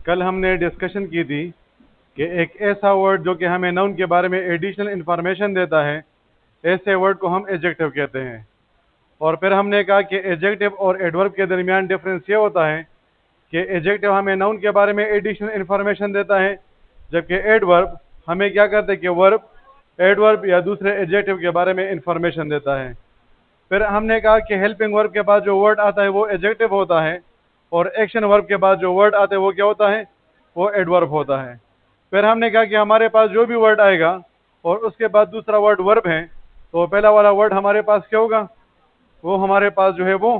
कल हमने डिस्कशन की थी कि एक ऐसा वर्ड जो कि हमें नाउन के बारे में एडिशनल इंफॉर्मेशन देता है, ऐसे वर्ड को हम एडजेक्टिव कहते हैं। और फिर हमने कहा कि एडजेक्टिव और एडवर्ब के दरमियान डिफरेंस ये होता है कि एडजेक्टिव हमें नाउन के बारे में एडिशनल इंफॉर्मेशन देता है, जबकि एडवर्ब हमें क्या करते हैं कि वर्ब, एडवर्ब या दूसरे एडजेक्टिव के बारे में इंफॉर्मेशन देता है। फिर हमने कहा कि हेल्पिंग वर्ब के बाद जो वर्ड आता है वो एडजेक्टिव होता है, और एक्शन वर्ब के बाद जो वर्ड आता है वो क्या होता है, वो एडवर्ब होता है। फिर हमने कहा कि हमारे पास जो भी वर्ड आएगा और उसके बाद दूसरा वर्ड वर्ब है, तो पहला वाला वर्ड हमारे पास क्या होगा, वो हमारे पास जो है वो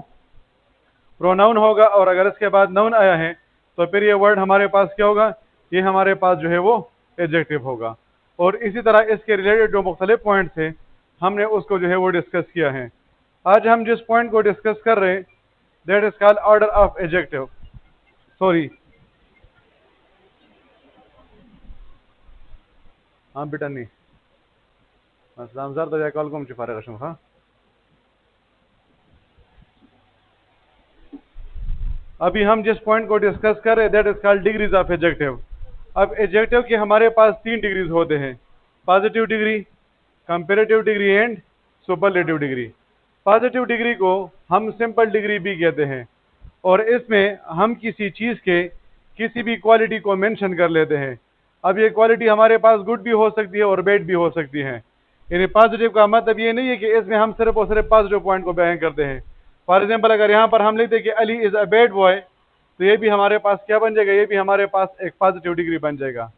प्रोनाउन होगा, और अगर इसके बाद नाउन आया है तो फिर ये वर्ड हमारे पास क्या होगा, ये हमारे पास जो है वो एडजेक्टिव होगा। और इसी तरह इसके रिलेटेड जो मुख्तलिफ पॉइंट्स थे हमने उसको जो है वो डिस्कस किया है। आज हम जिस पॉइंट को डिस्कस कर रहे हैं that is called order of adjective. Sorry, हाँ बेटा नहीं तो कॉल को फारे कशम। हाँ, अभी हम जिस पॉइंट को डिस्कस कर रहे हैं that is called degrees of adjective. अब एडजेक्टिव के हमारे पास 3 डिग्रीज होते हैं, positive degree, comparative degree and superlative degree. Positive degree को हम सिंपल डिग्री भी कहते हैं, और इसमें हम किसी चीज के किसी भी क्वालिटी को मेंशन कर लेते हैं। अब ये क्वालिटी हमारे पास गुड भी हो सकती है और बैड भी हो सकती है। यानी पॉजिटिव का मतलब ये नहीं है कि इसमें हम सिर्फ और सिर्फ पॉजिटिव पॉइंट को बयान करते हैं। फॉर एग्जाम्पल, अगर यहाँ पर हम लिखते हैं कि Ali is a bad boy, तो ये भी हमारे पास क्या बन जाएगा, ये भी हमारे पास एक पॉजिटिव डिग्री बन जाएगा।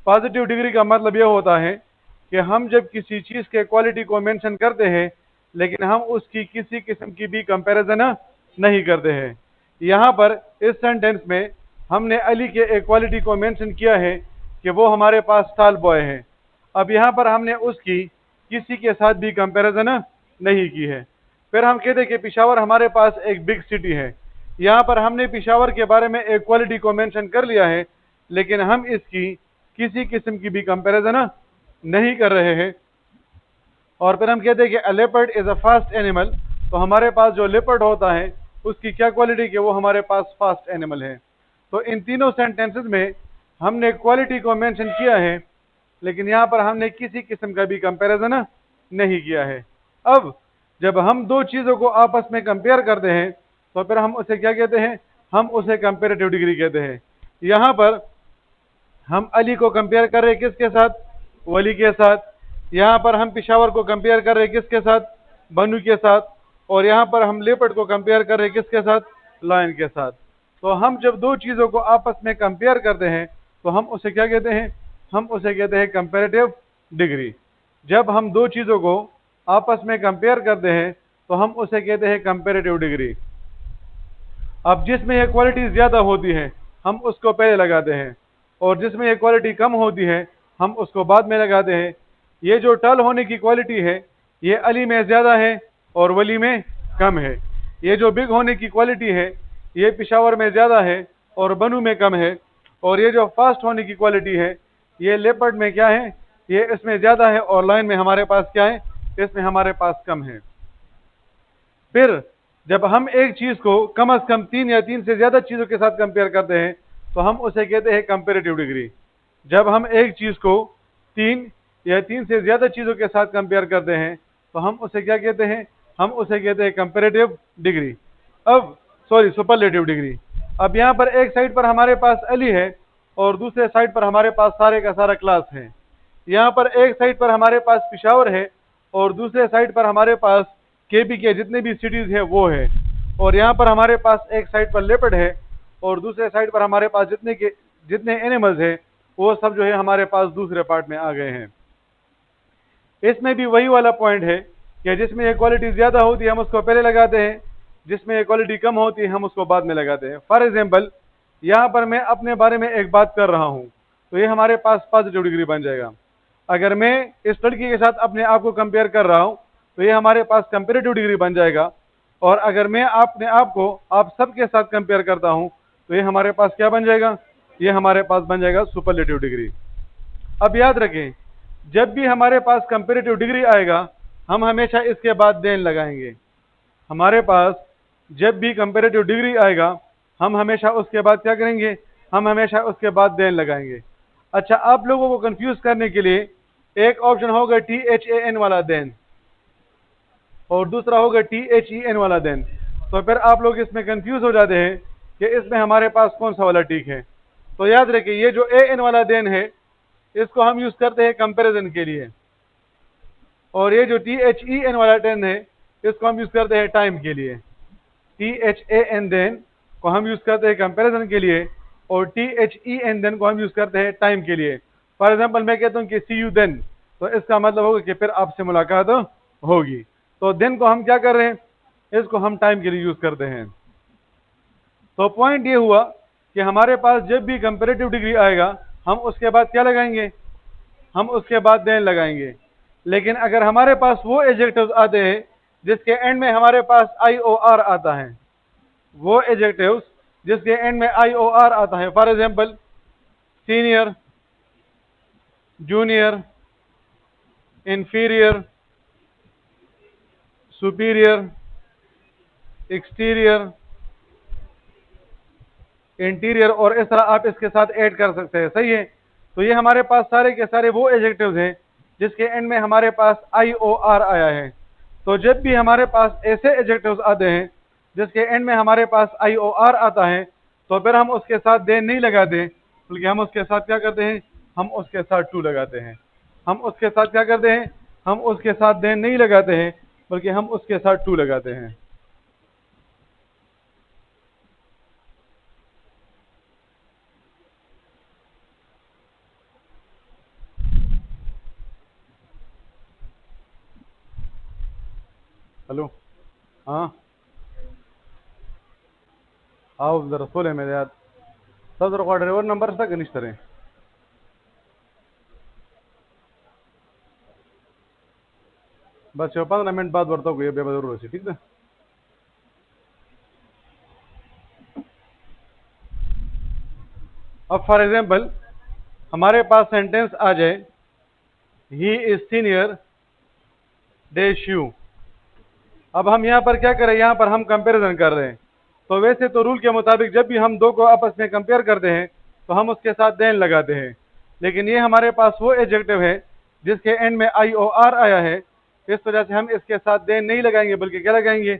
पॉजिटिव डिग्री का मतलब ये होता है कि हम जब किसी चीज के क्वालिटी को मेंशन करते हैं लेकिन हम उसकी किसी किस्म की भी कंपैरिजन नहीं करते हैं। यहाँ पर इस सेंटेंस में हमने अली के एक क्वालिटी को मेंशन किया है कि वो हमारे पास टॉल बॉय है। अब यहाँ पर हमने उसकी किसी के साथ भी कंपैरिजन नहीं की है। फिर हम कहते हैं कि पेशावर हमारे पास एक बिग सिटी है। यहाँ पर हमने पेशावर के बारे में एक क्वालिटी को मेंशन कर लिया है, लेकिन हम इसकी किसी किस्म की भी कंपैरिजन नहीं कर रहे हैं। और फिर हम कहते हैं कि अ leopard is a fast animal, तो हमारे पास जो लेपर्ड होता है उसकी क्या क्वालिटी कि वो हमारे पास फास्ट एनिमल है। तो इन तीनों सेंटेंसेस में हमने क्वालिटी को मेंशन किया है, लेकिन यहाँ पर हमने किसी किस्म का भी कंपैरिजन नहीं किया है। अब जब हम दो चीजों को आपस में कंपेयर करते हैं तो फिर हम उसे क्या कहते हैं, हम उसे कंपेरेटिव डिग्री कहते हैं। यहाँ पर हम अली को कंपेयर कर रहे हैं किसके साथ, वली के साथ। यहाँ पर हम पेशावर को कंपेयर कर रहे हैं किसके साथ, बनु के साथ। और यहाँ पर हम लेपर्ड को कंपेयर कर रहे हैं किसके साथ, लायन के साथ। तो हम जब दो चीजों को आपस में कंपेयर करते हैं तो हम उसे क्या कहते हैं, हम उसे कहते हैं कंपेरेटिव डिग्री। जब हम दो चीजों को आपस में कंपेयर करते हैं तो हम उसे कहते हैं कंपेरेटिव डिग्री। अब जिसमें यह क्वालिटी ज्यादा होती है हम उसको पहले लगाते हैं, और जिसमें यह क्वालिटी कम होती है हम उसको बाद में लगाते हैं। ये जो टल होने की क्वालिटी है ये अली में ज्यादा है और वली में कम है। ये जो बिग होने की क्वालिटी है ये पेशावर में ज्यादा है और बनु में कम है। और ये जो फास्ट होने की क्वालिटी है ये लेपर्ड में क्या है, ये इसमें ज्यादा है, और लाइन में हमारे पास क्या है, इसमें हमारे पास कम है। फिर जब हम एक चीज को कम से कम 3 या 3 से ज्यादा चीजों के साथ कंपेयर करते हैं तो हम उसे कहते हैं कंपेरेटिव डिग्री। जब हम एक चीज को 3 या 3 से ज्यादा चीजों के साथ कंपेयर करते हैं तो हम उसे क्या कहते हैं, हम उसे कहते हैं कंपेरेटिव डिग्री। अब सॉरी, सुपरलेटिव डिग्री। अब यहाँ पर एक साइड पर हमारे पास अली है और दूसरे साइड पर हमारे पास सारे का सारा क्लास है। यहाँ पर एक साइड पर हमारे पास पेशावर है और दूसरे साइड पर हमारे पास केपी के जितने भी सिटीज है वो है। और यहाँ पर हमारे पास एक साइड पर लेपर्ड है और दूसरे साइड पर हमारे पास जितने एनिमल्स है वो सब जो है हमारे पास दूसरे पार्ट में आ गए हैं। इसमें भी वही वाला पॉइंट है कि जिसमें ये क्वालिटी ज्यादा होती है हम उसको पहले लगाते हैं, जिसमें ये क्वालिटी कम होती है हम उसको बाद में लगाते हैं। फॉर एग्जाम्पल, यहाँ पर मैं अपने बारे में एक बात कर रहा हूँ तो ये हमारे पास पॉजिटिव डिग्री बन जाएगा। अगर मैं इस लड़की के साथ अपने आप को कंपेयर कर रहा हूँ तो ये हमारे पास कंपेरेटिव डिग्री बन जाएगा। और अगर मैं अपने आप को आप सबके साथ कंपेयर करता हूँ तो ये हमारे पास क्या बन जाएगा, ये हमारे पास बन जाएगा सुपरलेटिव डिग्री। अब याद रखें, जब भी हमारे पास कंपेरेटिव डिग्री आएगा हम हमेशा इसके बाद देन लगाएंगे। हमारे पास जब भी कंपेरेटिव डिग्री आएगा हम हमेशा उसके बाद क्या करेंगे, हम हमेशा उसके बाद देन लगाएंगे। अच्छा, आप लोगों को कंफ्यूज करने के लिए एक ऑप्शन होगा THAN वाला देन और दूसरा होगा THEN वाला देन। तो फिर आप लोग इसमें कंफ्यूज हो जाते हैं कि इसमें हमारे पास कौन सा वाला ठीक है। तो याद रखिए, ये जो AN वाला देन है इसको हम यूज करते हैं कंपैरिजन के लिए, और ये जो THEN वाला देन है इसको हम यूज करते हैं टाइम के लिए। THAN देन को हम यूज करते हैं कंपैरिजन के लिए और THEN देन को हम यूज करते हैं टाइम के लिए। फॉर एग्जांपल मैं कहता हूं कि सी यू देन, तो इसका मतलब होगा कि फिर आपसे मुलाकात होगी। तो देन को हम क्या कर रहे हैं, इसको हम टाइम के लिए यूज करते हैं। तो पॉइंट ये हुआ कि हमारे पास जब भी कंपैरेटिव डिग्री आएगा हम उसके बाद क्या लगाएंगे, हम उसके बाद देन लगाएंगे। लेकिन अगर हमारे पास वो एडजेक्टिव्स आते हैं जिसके एंड में हमारे पास IOR आता है, वो एडजेक्टिव्स जिसके एंड में IOR आता है, for example senior, junior, inferior, superior, exterior, interior, और इस तरह आप इसके साथ ऐड कर सकते हैं। सही है। तो ये हमारे पास सारे के सारे वो एडजेक्टिव्स हैं जिसके एंड में हमारे पास IOR आया है। तो जब भी हमारे पास ऐसे एडजेक्टिव्स आते हैं जिसके एंड में हमारे पास IOR आता है, तो फिर हम उसके साथ देन नहीं लगाते, बल्कि हम उसके साथ क्या करते हैं, हम उसके साथ टू लगाते हैं। हम उसके साथ क्या करते हैं, हम उसके साथ देन नहीं लगाते हैं, बल्कि हम उसके साथ टू लगाते हैं। हेलो, हाँ आओ जरा सोले मेरे यार, सब जरा ड्राइवर नंबर था कनिष्ठ रहे। बस 15 मिनट बाद बढ़ता हूँ, ये बेबा जरूर है, ठीक है। अब फॉर एग्जाम्पल हमारे पास सेंटेंस आ जाए, ही इज सीनियर डैश यू। अब हम यहाँ पर क्या करें, यहाँ पर हम कंपैरिजन कर रहे हैं। तो वैसे तो रूल के मुताबिक जब भी हम दो को आपस में कंपेयर करते हैं तो हम उसके साथ देन लगाते हैं, लेकिन ये हमारे पास वो एडजेक्टिव है जिसके एंड में IOR आया है, इस वजह से हम इसके साथ देन नहीं लगाएंगे, बल्कि क्या लगाएंगे,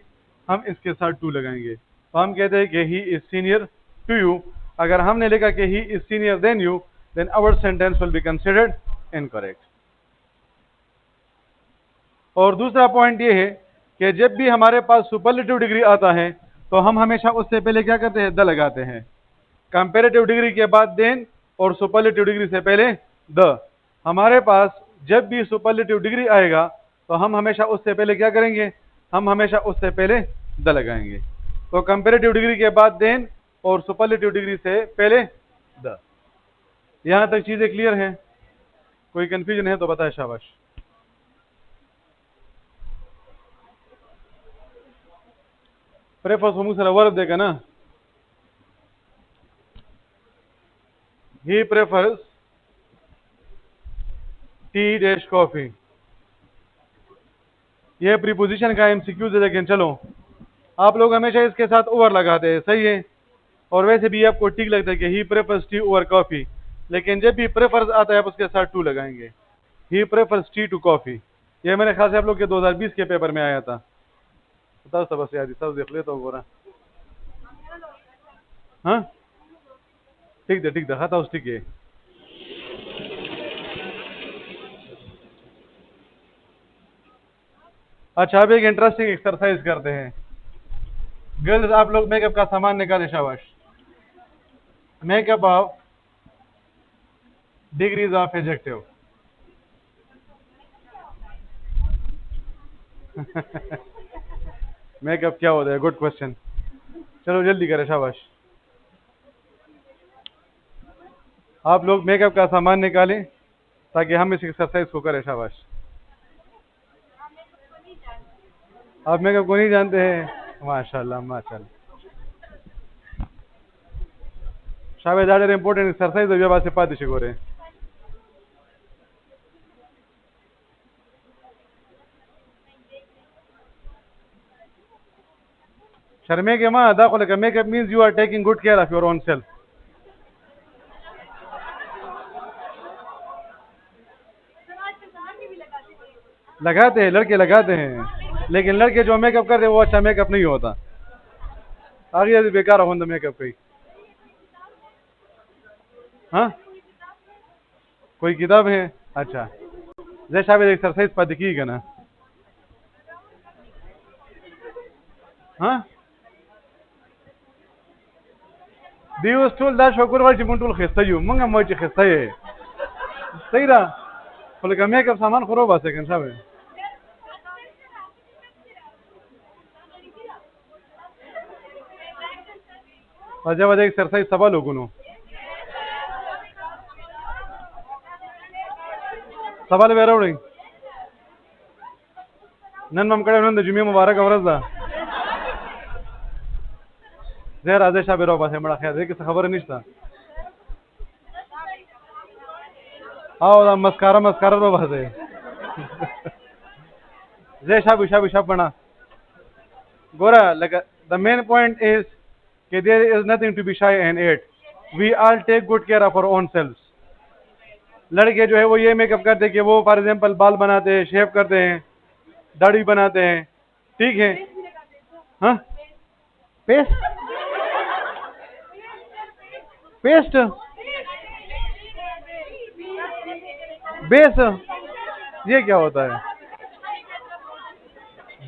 हम इसके साथ टू लगाएंगे। तो हम कहते हैं कि he is senior to you. अगर हमने लिखा कि he is senior than you, then our sentence will be considered incorrect. और दूसरा पॉइंट ये है कि जब भी हमारे पास सुपरलेटिव डिग्री आता है तो हम हमेशा उससे पहले क्या करते हैं, द लगाते हैं। कंपैरेटिव डिग्री के बाद देन और सुपरलेटिव डिग्री से पहले द। हमारे पास जब भी सुपरलेटिव डिग्री आएगा तो हम हमेशा उससे पहले क्या करेंगे, हम हमेशा उससे पहले द लगाएंगे। तो कंपैरेटिव डिग्री के बाद देन और सुपरलेटिव डिग्री से पहले द। यहां तक चीजें क्लियर हैं? कोई कंफ्यूजन है तो बताए, शाबाश। प्रेफर्स मुझसे वर्ब देगा ना, ही प्रेफर्स टी डैश कॉफी। ये प्रीपोजिशन का MCQ है, लेकिन चलो आप लोग हमेशा इसके साथ ओवर लगाते हैं, सही है। और वैसे भी आपको ठीक लगता है कि ही प्रेफर्स टी ओवर कॉफी, लेकिन जब भी प्रेफर्स आता है आप उसके साथ टू लगाएंगे। He prefers tea to coffee. ये मेरे ख्याल से आप लोग के 2020 के पेपर में आया था। बताओ सब, बस याद सब देख लेता हूँ बोरा। हाँ ठीक है, खाता ठीक है। अच्छा, अब एक इंटरेस्टिंग एक्सरसाइज करते हैं। गर्ल्स आप लोग मेकअप का सामान निकाले, शाबाश। Makeup of degrees of adjective. Makeup क्या होता है, गुड क्वेश्चन। चलो जल्दी करें, शाबाश। आप लोग मेकअप का सामान निकालें ताकि हम इस एक्सरसाइज को करें, शाबाश। आप मेकअप को नहीं जानते हैं, माशाल्लाह माशाल्लाह। शाबाश, ज़्यादा इंपॉर्टेंट एक्सरसाइज है, बात से पाते शिकोरे। शर्मे के माँ दाखिल का makeup means you are taking good care of your own self. लगाते हैं, लड़के लगाते हैं, लेकिन लड़के जो मेकअप करते हैं वो अच्छा मेकअप नहीं होता। आगे बेकार होता मेकअप कहीं। हाँ, कोई किताब है? अच्छा, जैसा भी एक्सरसाइज पद की ना। हाँ, दिवस टूल दा शोकुर वाली मुंटूल खिस्ता यू मंगा मोची खिस्ता है सही रहा। बोले का मेकअप सामान खरो बात है साहब। वजह वजह एक्सरसाइज सबा लोगों नो सवाल वेरा उड़ी नन मम कड़े उन्होंने जुम्मे मुबारक अवरज दा जहर आदेश बेरो बात है बड़ा ख्याल है कि खबर नहीं था। आओ मस्कारा मस्कारा रो बात है जय शाबू शाबू शाब बना गोरा like the main point is that there is nothing to be shy and it we all take good care of our own selves। लड़के जो है वो ये मेकअप करते हैं कि वो फॉर एग्जांपल बाल बनाते हैं, शेव करते हैं, दाढ़ी बनाते हैं, ठीक है। हाँ, पेस्ट पेस्ट बेस ये क्या होता है?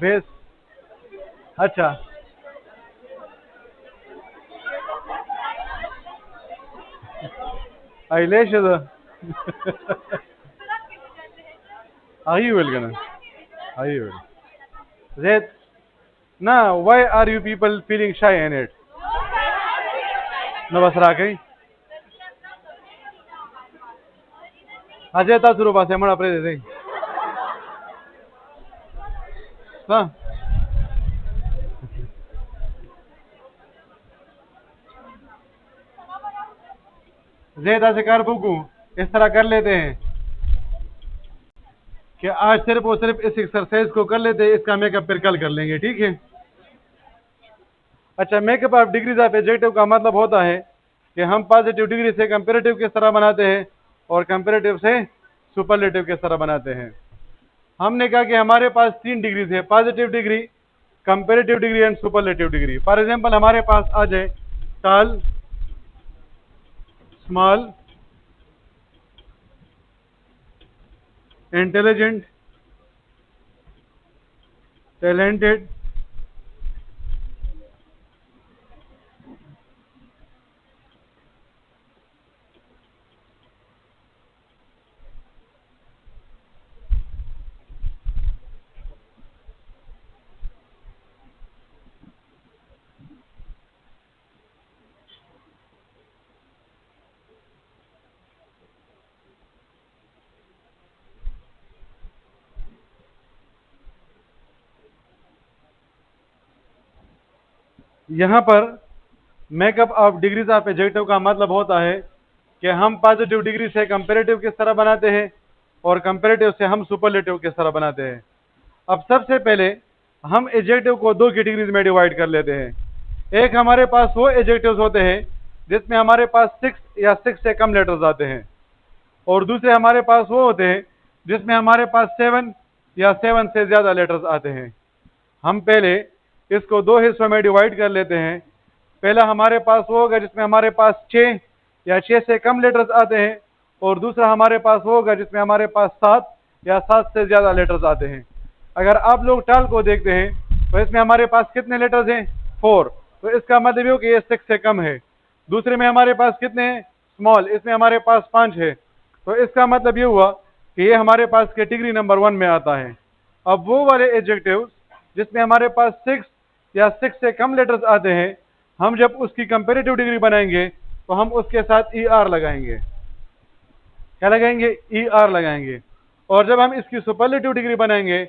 बेस, अच्छा eyelashes are you will gonna are you will that now why are you people feeling shy in it? No बस राके अजय ता शुरू पास है मना प्रेज दे हाँ जेदा से कर बुकू इस तरह कर लेते हैं कि आज सिर्फ और सिर्फ इस एक्सरसाइज को कर लेते हैं, इसका मेकअप फिर कल कर लेंगे, ठीक है। अच्छा, makeup of degrees of adjective का मतलब होता है कि हम पॉजिटिव डिग्री से कंपैरेटिव किस तरह बनाते हैं और कंपैरेटिव से सुपरलेटिव किस तरह बनाते हैं। हमने कहा कि हमारे पास 3 डिग्रीज है, positive degree, comparative degree and superlative degree. For example हमारे पास आ जाए टॉल, स्मॉल, इंटेलिजेंट, टैलेंटेड, यहां पर makeup of degrees of adjective का मतलब होता है कि हम पॉजिटिव डिग्री से कंपैरेटिव किस तरह बनाते हैं और कंपैरेटिव से हम सुपरलेटिव किस तरह बनाते हैं। अब सबसे पहले हम एडजेक्टिव को 2 कैटेगरीज में डिवाइड कर लेते हैं। एक हमारे पास वो एडजेक्टिव्स होते हैं जिसमें हमारे पास 6 या 6 से कम लेटर्स आते हैं, और दूसरे हमारे पास वो होते हैं जिसमें हमारे पास 7 या 7 से ज्यादा लेटर्स आते हैं। हम पहले इसको 2 हिस्सों में डिवाइड कर लेते हैं। पहला हमारे पास वो होगा जिसमें हमारे पास 6 या 6 से कम लेटर्स आते हैं, और दूसरा हमारे पास वो होगा जिसमें हमारे पास 7 या 7 से ज्यादा लेटर्स आते हैं। अगर आप लोग टाल को देखते हैं तो इसमें हमारे पास कितने लेटर्स हैं? 4। तो इसका मतलब ये कि ये 6 से कम है। दूसरे में हमारे पास कितने हैं? स्मॉल, इसमें हमारे पास 5 है। तो इसका मतलब ये हुआ कि ये हमारे पास कैटेगरी नंबर 1 में आता है। अब वो वाले एडजेक्टिव्स जिसमें हमारे पास 6 या 6 से कम लेटर्स आते हैं, हम जब उसकी कंपैरेटिव डिग्री बनाएंगे तो हम उसके साथ ER लगाएंगे। क्या लगाएंगे? ER लगाएंगे। और जब हम इसकी सुपरलेटिव डिग्री बनाएंगे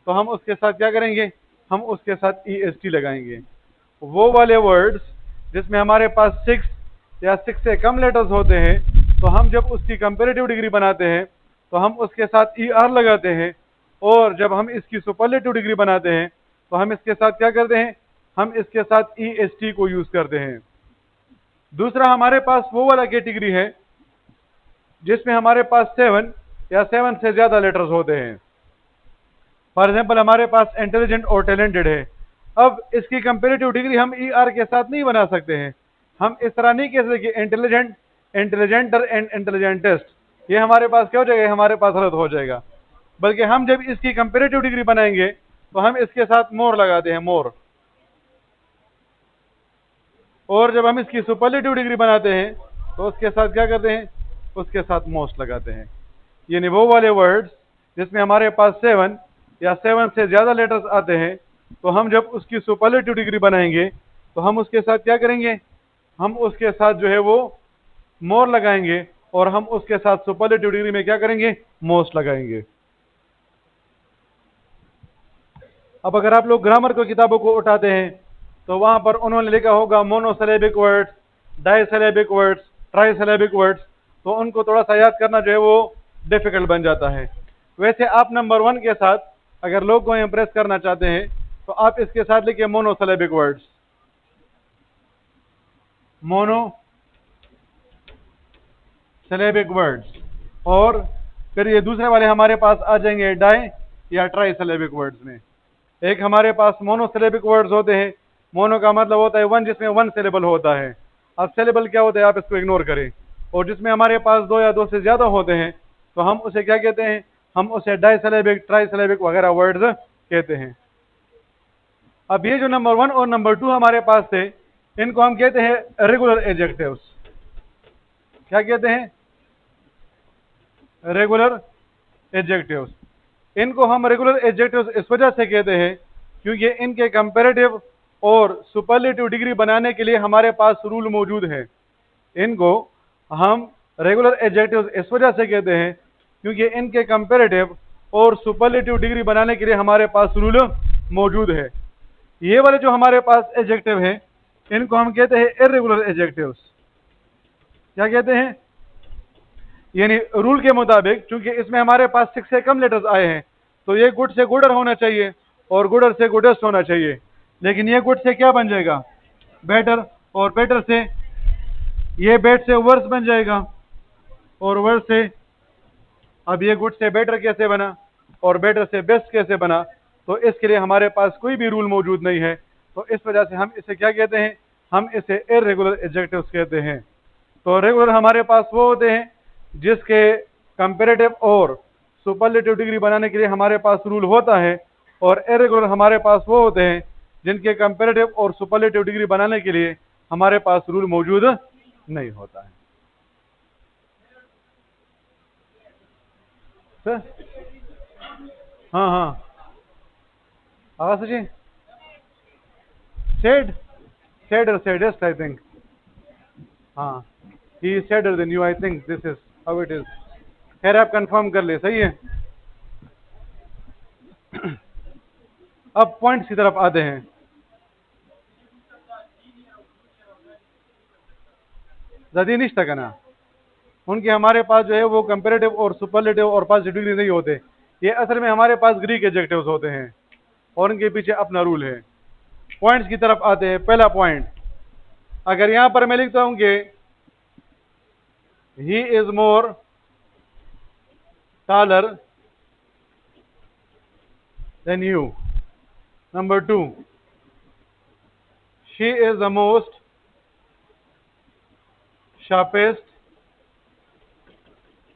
तो हम उसके साथ क्या करेंगे? हम उसके साथ EST लगाएंगे। वो वाले वर्ड्स जिसमें हमारे पास 6 या 6 से कम लेटर्स होते हैं, तो हम जब उसकी कंपैरेटिव डिग्री बनाते हैं तो हम उसके साथ ER लगाते हैं, और जब हम इसकी सुपरलेटिव डिग्री बनाते हैं तो हम इसके साथ क्या करते हैं? हम इसके साथ EST को यूज करते हैं। दूसरा हमारे पास वो वाला कैटेगरी है जिसमें हमारे पास 7 या 7 से ज्यादा लेटर्स होते हैं। फॉर एग्जाम्पल हमारे पास इंटेलिजेंट और टैलेंटेड है। अब इसकी कंपेरेटिव डिग्री हम ई आर के साथ नहीं बना सकते हैं। हम इस तरह नहीं कह सकते कि इंटेलिजेंट, इंटेलिजेंटर एंड इंटेलिजेंटेस्ट, ये हमारे पास क्या हो जाएगा, हमारे पास गलत हो जाएगा। बल्कि हम जब इसकी कंपेरेटिव डिग्री बनाएंगे तो हम इसके साथ मोर लगाते हैं, मोर। और जब हम इसकी सुपरलेटिव डिग्री बनाते हैं तो उसके साथ क्या करते हैं, उसके साथ मोस्ट लगाते हैं। यानी वो वाले वर्ड्स जिसमें हमारे पास 7 या 7 से ज्यादा लेटर्स आते हैं, तो हम जब उसकी सुपरलेटिव डिग्री बनाएंगे तो हम उसके साथ क्या करेंगे, हम उसके साथ जो है वो मोर लगाएंगे, और हम उसके साथ सुपरलेटिव डिग्री में क्या करेंगे, मोस्ट लगाएंगे। अब अगर आप लोग ग्रामर की किताबों को उठाते हैं तो वहां पर उन्होंने लिखा होगा मोनोसिलेबिक वर्ड्स, डाइसिलेबिक वर्ड्स, ट्राइसिलेबिक वर्ड्स, तो उनको थोड़ा सा याद करना जो है वो डिफिकल्ट बन जाता है। वैसे आप नंबर 1 के साथ अगर लोग को इंप्रेस करना चाहते हैं तो आप इसके साथ लिखिए मोनोसिलेबिक वर्ड्स, मोनोसिलेबिक वर्ड्स। और फिर ये दूसरे वाले हमारे पास आ जाएंगे डाई या ट्राइसिलेबिक वर्ड्स में। एक हमारे पास मोनोसिलेबिक वर्ड्स होते हैं, मोनो का मतलब होता है 1, जिसमें 1 सिलेबल होता है। अब सिलेबल क्या होता है आप इसको इग्नोर करें। और जिसमें हमारे पास 2 या 2 से ज्यादा होते हैं तो हम उसे क्या कहते हैं, हम उसे डाइसिलेबिक, ट्राइसिलेबिक वगैरह वर्ड्स कहते हैं। अब ये जो नंबर 1 और नंबर 2 हमारे पास थे, इनको हम कहते हैं रेगुलर एडजेक्टिव्स। क्या कहते हैं, रेगुलर एडजेक्टिव्स। इनको हम रेगुलर एडजेक्टिव्स इस वजह से कहते हैं क्योंकि इनके कंपैरेटिव और सुपरलेटिव डिग्री बनाने के लिए हमारे पास रूल मौजूद है। इनको हम रेगुलर एडजेक्टिव्स इस वजह से कहते हैं क्योंकि इनके कंपैरेटिव और सुपरलेटिव डिग्री बनाने के लिए हमारे पास रूल मौजूद है। ये वाले जो हमारे पास एडजेक्टिव हैं इनको हम कहते हैं इर्रेगुलर एडजेक्टिव्स। क्या कहते हैं, यानी रूल के मुताबिक चूंकि इसमें हमारे पास 6 से कम लेटर्स आए हैं तो ये गुड से गुडर होना चाहिए और गुडर से गुडेस्ट होना चाहिए, लेकिन ये गुड से क्या बन जाएगा, बेटर, और बेटर से ये बेट से वर्स बन जाएगा, और वर्स से, अब ये गुड से बेटर कैसे बना और बेटर से बेस्ट कैसे बना, तो इसके लिए हमारे पास कोई भी रूल मौजूद नहीं है। तो इस वजह से हम इसे क्या कहते हैं, हम इसे इर्रेगुलर एडजेक्टिव्स कहते हैं। तो रेगुलर हमारे पास वो होते हैं जिसके कंपैरेटिव और सुपरलेटिव डिग्री बनाने के लिए हमारे पास रूल होता है, और इर्रेगुलर हमारे पास वो होते हैं जिनके कंपैरेटिव और सुपरलेटिव डिग्री बनाने के लिए हमारे पास रूल मौजूद नहीं होता है। सर हाँ हाँ आकाश जी, said, said or saddest I think, हाँ he is sadder than you, I think this is how it is। खैर आप कंफर्म कर ले, सही है। अब पॉइंट्स की तरफ आते हैं। ज़्यादा नहीं तक ना उनके हमारे पास जो है वो कंपैरेटिव और सुपरलेटिव और पॉजिटिव डिग्री नहीं होते। ये असल में हमारे पास ग्रीक एडजेक्टिव्स होते हैं और उनके पीछे अपना रूल है। पॉइंट्स की तरफ आते हैं। पहला पॉइंट, अगर यहां पर मैं लिखता हूं कि he is more taller than you, number 2 she is the most sharpest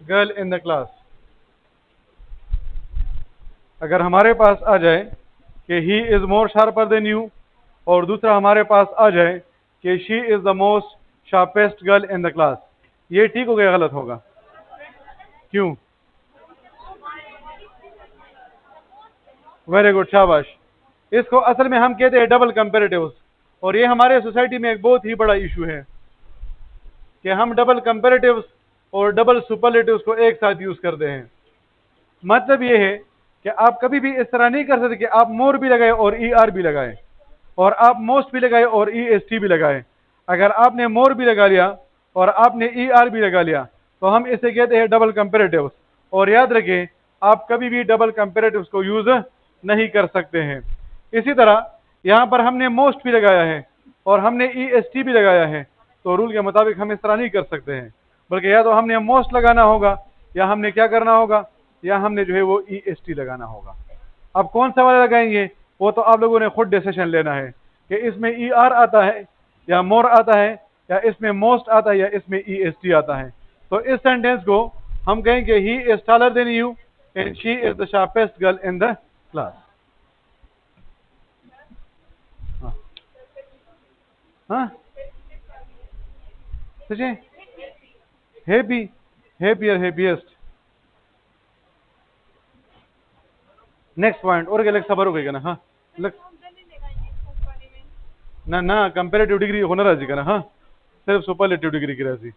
girl in the class. अगर हमारे पास आ जाए कि he is more sharper than you, और दूसरा हमारे पास आ जाए कि she is the most sharpest girl in the class, ये ठीक हो गया, गलत होगा? क्यों? वेरी गुड, शाबाश। इसको असल में हम कहते हैं डबल कंपेरेटिव्स, और ये हमारे सोसाइटी में एक बहुत ही बड़ा इशू है कि हम डबल कंपेरेटिव्स और डबल सुपरलेटिव्स को एक साथ यूज करते हैं। मतलब ये है कि आप कभी भी इस तरह नहीं कर सकते कि आप मोर भी लगाए और ई आर भी लगाए, और आप मोस्ट भी लगाए और ई एस टी भी लगाए। अगर आपने मोर भी लगा लिया और आपने ई आर भी लगा लिया तो हम इसे कहते हैं डबल कंपेरेटिव्स। और याद रखें, आप कभी भी डबल कंपेरेटिव्स को यूज नहीं कर सकते हैं। इसी तरह यहां पर हमने मोस्ट भी लगाया है और हमने ई एस टी भी लगाया है, तो रूल के मुताबिक हम इस तरह नहीं कर सकते हैं, बल्कि या तो हमने मोस्ट लगाना होगा या हमने क्या करना होगा, या हमने जो है वो ई एस टी लगाना होगा। अब कौन सा वाला लगाएंगे वो तो आप लोगों ने खुद डिसीजन लेना है कि इसमें ई आर आता है या मोर आता है या इसमें मोस्ट आता है या इसमें ई एस टी आता है। तो इस सेंटेंस को हम कहेंगे he is taller than you and she is the sharpest girl in the class. हाँ सचे happy happier happiest. Next point और क्या खबर हो गई ना। हाँ ना ना कंपेरेटिव डिग्री होना राजी का ना। हाँ सिर्फ सुपरलेटिव डिग्री की राजी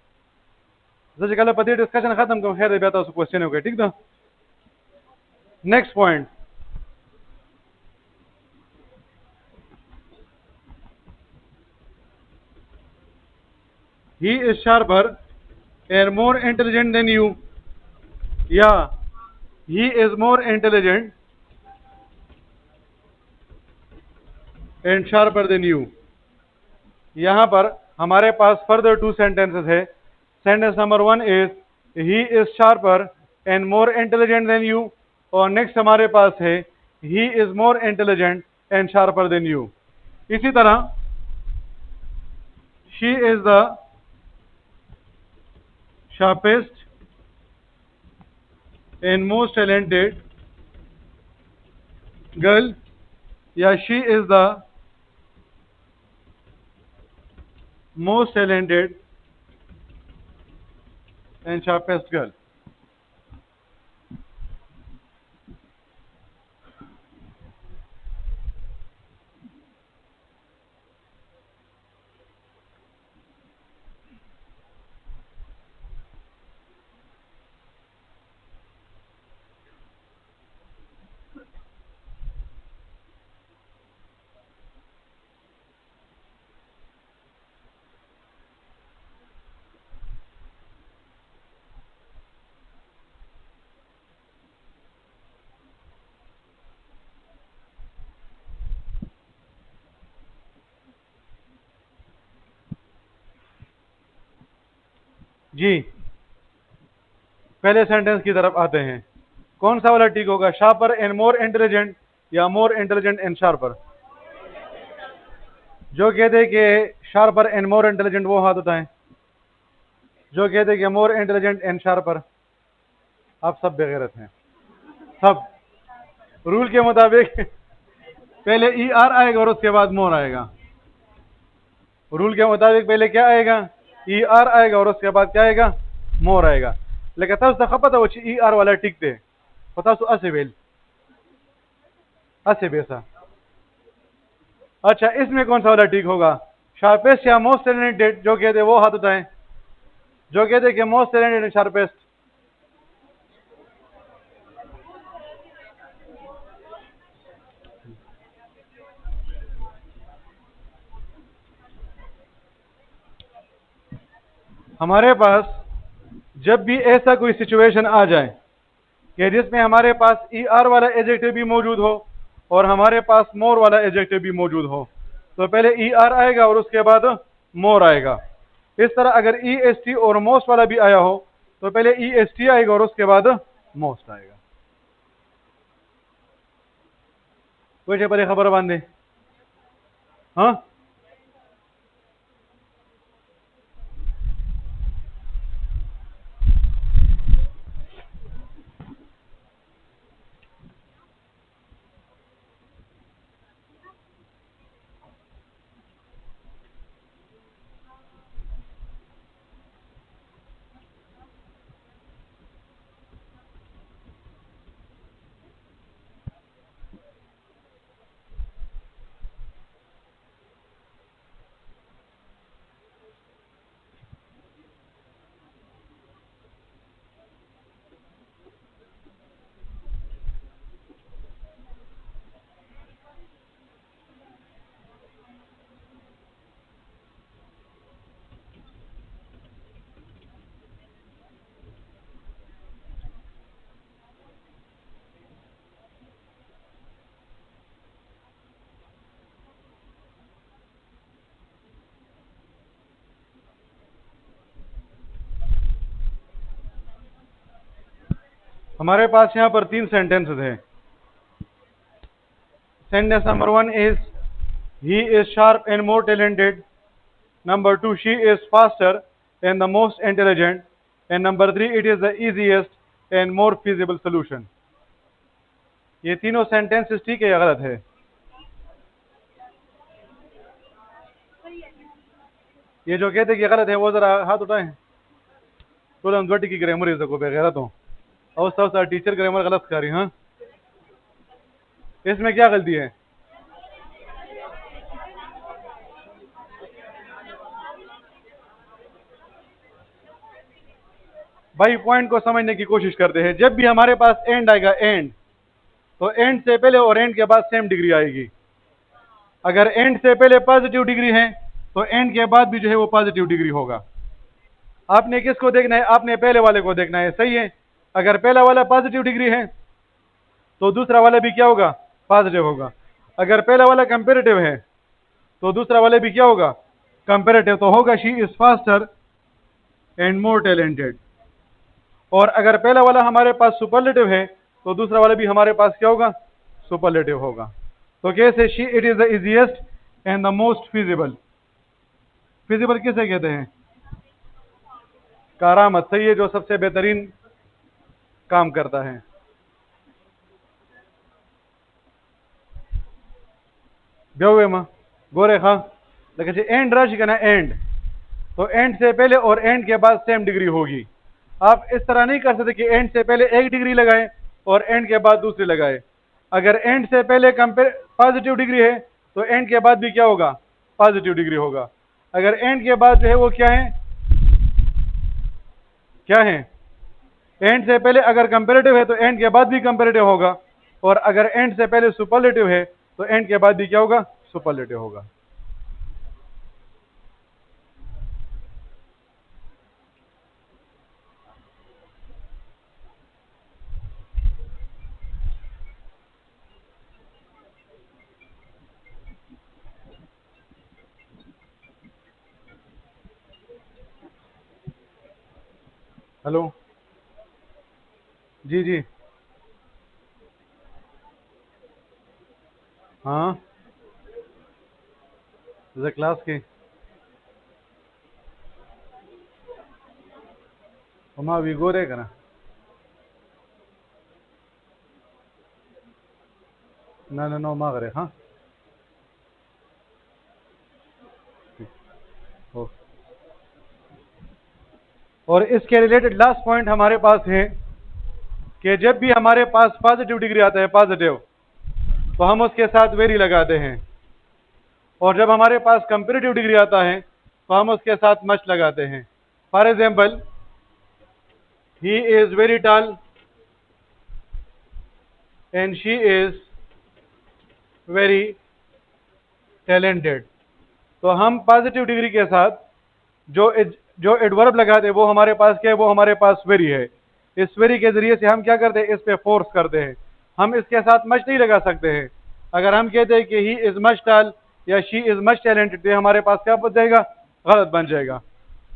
जैसे कल पति डिस्कशन खत्म कर खैर बेटा उस क्वेश्चन हो गया ठीक था। Next point he is sharper and more intelligent than you या he is more intelligent and sharper than you. यहां पर हमारे पास फर्दर टू सेंटेंसेस है। Sentence number 1 is he is sharper and more intelligent than you और next हमारे पास है he is more intelligent and sharper than you. इसी तरह she is the sharpest and most talented girl या she is the most talented and sharpest girl। जी पहले sentence की तरफ आते हैं। कौन सा वाला ठीक होगा शार्पर एंड मोर इंटेलिजेंट या मोर इंटेलिजेंट एंड शार्पर। जो कहते कि शार्पर एंड मोर इंटेलिजेंट वो हाथ उठाएं। जो कहते कि मोर इंटेलिजेंट एंड शार्पर आप सब बेगैरत हैं सब। रूल के मुताबिक पहले ई आर आएगा और उसके बाद मोर आएगा। रूल के मुताबिक पहले क्या आएगा ई आर आएगा और उसके बाद क्या आएगा मोर आएगा। लेकिन तब खपत है वो ई आर वाला टिकते पता असे बेल असे बेसा। अच्छा इसमें कौन सा वाला ठीक होगा शार्पेस्ट या मोस्ट टैलेंटेड। जो कहते वो हाथ उठाएं। जो कहते कि मोस्ट टैलेंटेड एंड शार्पेस्ट। हमारे पास जब भी ऐसा कोई सिचुएशन आ जाए कि जिसमें हमारे पास ई आर वाला एडजेक्टिव भी मौजूद हो और हमारे पास मोर वाला एडजेक्टिव भी मौजूद हो तो पहले ई आर आएगा और उसके बाद मोर आएगा। इस तरह अगर ई एस टी और मोस्ट वाला भी आया हो तो पहले ई एस टी आएगा और उसके बाद मोस्ट आएगा। कोई पहले खबर बांधे। हाँ हमारे पास यहाँ पर 3 सेंटेंसेस हैं। Sentence number 1 is he is sharp and more talented. Number 2, she is faster and the most intelligent. And number 3, it is the easiest and more feasible solution. ये तीनों सेंटेंसेस ठीक है या गलत है? ये जो कहते कि गलत है वो जरा हाथ उठाएं। तो हम जोटी की ग्रामर इस को बेगैरत हूं और सब टीचर ग्रामर गलत कर रही। हाँ, इसमें क्या गलती है? भाई पॉइंट को समझने की कोशिश करते हैं। जब भी हमारे पास एंड आएगा, एंड, तो एंड से पहले और एंड के बाद सेम डिग्री आएगी। अगर एंड से पहले पॉजिटिव डिग्री है तो एंड के बाद भी जो है वो पॉजिटिव डिग्री होगा। आपने किसको देखना है? आपने पहले वाले को देखना है, सही है। अगर पहला वाला पॉजिटिव डिग्री है तो दूसरा वाला भी क्या होगा? पॉजिटिव होगा। अगर पहला वाला कंपेरेटिव है तो दूसरा वाला भी क्या होगा? कंपेरेटिव। तो होगा she is faster and more talented. और अगर पहला वाला हमारे पास सुपरलेटिव है तो दूसरा वाला भी हमारे पास क्या होगा? सुपरलेटिव होगा। तो कैसे? She it is the easiest and the most feasible. Feasible किसे कहते हैं? कारामत, सही है, जो सबसे बेहतरीन काम करता है। बेवे मां गोरे खां लेकिन एंड राशि का ना एंड, तो एंड से पहले और एंड के बाद सेम डिग्री होगी। आप इस तरह नहीं कर सकते कि एंड से पहले एक डिग्री लगाए और एंड के बाद दूसरी लगाए। अगर एंड से पहले पॉजिटिव डिग्री है तो एंड के बाद भी क्या होगा? पॉजिटिव डिग्री होगा। अगर एंड के बाद जो है वो क्या है? क्या है? एंड से पहले अगर कंपेरेटिव है तो एंड के बाद भी कंपेरेटिव होगा, और अगर एंड से पहले सुपरलेटिव है तो एंड के बाद भी क्या होगा? सुपरलेटिव होगा। हेलो, जी जी, हाँ, क्लास की हमा भी गोरे करा ना ना नो मा करे। हाँ, ओ। और इसके रिलेटेड लास्ट पॉइंट हमारे पास है कि जब भी हमारे पास पॉजिटिव डिग्री आता है, पॉजिटिव, तो हम उसके साथ वेरी लगाते हैं, और जब हमारे पास कंपेरेटिव डिग्री आता है तो हम उसके साथ मच लगाते हैं। For example, he is very tall and she is very talented. तो हम पॉजिटिव डिग्री के साथ जो एडवर्ब लगाते हैं वो हमारे पास क्या है? वो हमारे पास वेरी है। इस वेरी के जरिए से हम क्या करते हैं? इस पे फोर्स करते हैं। हम इसके साथ मच नहीं लगा सकते हैं। अगर हम कहते हैं कि ही इज मच टॉल या शी इज मच टैलेंटेड, तो हमारे पास क्या बन जाएगा? गलत बन जाएगा।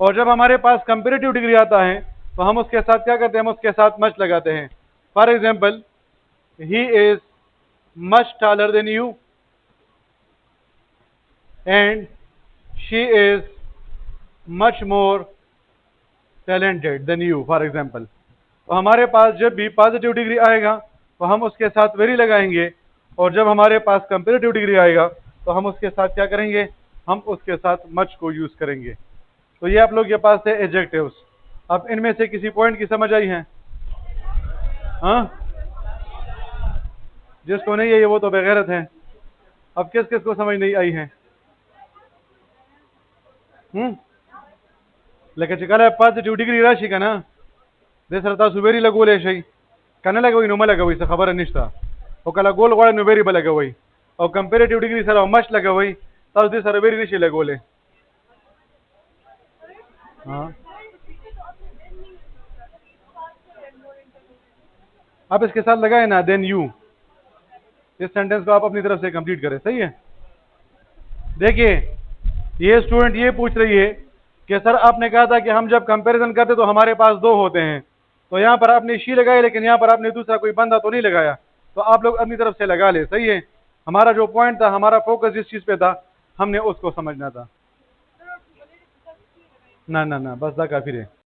और जब हमारे पास कंपेरेटिव डिग्री आता है तो हम उसके साथ क्या करते हैं? हम उसके साथ मच लगाते हैं। For example, he is much taller than you and she is much more talented than you, for example. तो हमारे पास जब भी पॉजिटिव डिग्री आएगा तो हम उसके साथ वेरी लगाएंगे, और जब हमारे पास कंपेरेटिव डिग्री आएगा तो हम उसके साथ क्या करेंगे? हम उसके साथ मच को यूज करेंगे। तो ये आप लोग के पास है एडजेक्टिव्स। अब इनमें से किसी पॉइंट की समझ आई है? हाँ, जिसको नहीं है वो तो बेगैरत है। अब किस किस को समझ नहीं आई है? लेकिन चिकाला पॉजिटिव डिग्री राशि का ना देसरता सुबेरी लगोले शई कने लगोई नो लगोई से खबर निश्ता और कला गोल गोल नुबेरी लगोई और कंपेरेटिव डिग्री सर मच लगोई तब दे सर बेरी ऋषि लगोले। हाँ, आप इसके साथ लगाए ना देन यू। इस सेंटेंस को आप अपनी तरफ से कंप्लीट करें, सही है। देखिए, ये स्टूडेंट ये पूछ रही है कि सर आपने कहा था कि हम जब कंपैरिजन करते तो हमारे पास दो होते हैं, तो यहाँ पर आपने शी लगाई लेकिन यहाँ पर आपने दूसरा कोई बंदा तो नहीं लगाया, तो आप लोग अपनी तरफ से लगा ले, सही है। हमारा जो पॉइंट था, हमारा फोकस जिस चीज पे था, हमने उसको समझना था। ना ना ना, बस दा काफी है।